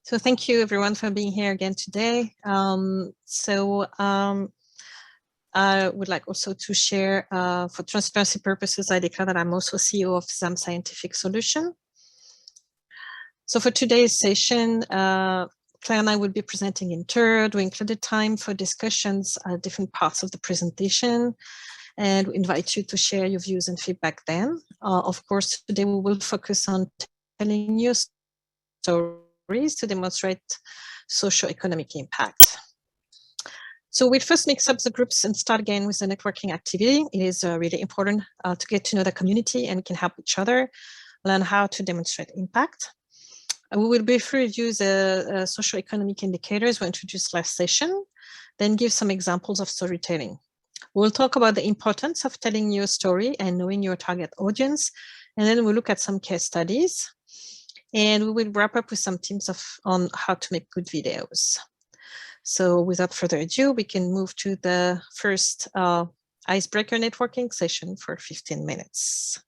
So thank you everyone for being here again today. I would like also to share, for transparency purposes, I declare that I'm also CEO of ZAM Scientific Solution. So for today's session, Claire and I will be presenting in third. We included time for discussions at different parts of the presentation, and we invite you to share your views and feedback then. Of course, today we will focus on telling you stories to demonstrate socio-economic impact. So we'll first mix up the groups and start again with the networking activity. It is really important to get to know the community, and we can help each other learn how to demonstrate impact. We will briefly review the socio-economic indicators we introduced last session, then give some examples of storytelling. We'll talk about the importance of telling your story and knowing your target audience, and then we'll look at some case studies, and we will wrap up with some tips on how to make good videos. So without further ado, we can move to the first icebreaker networking session for 15 minutes.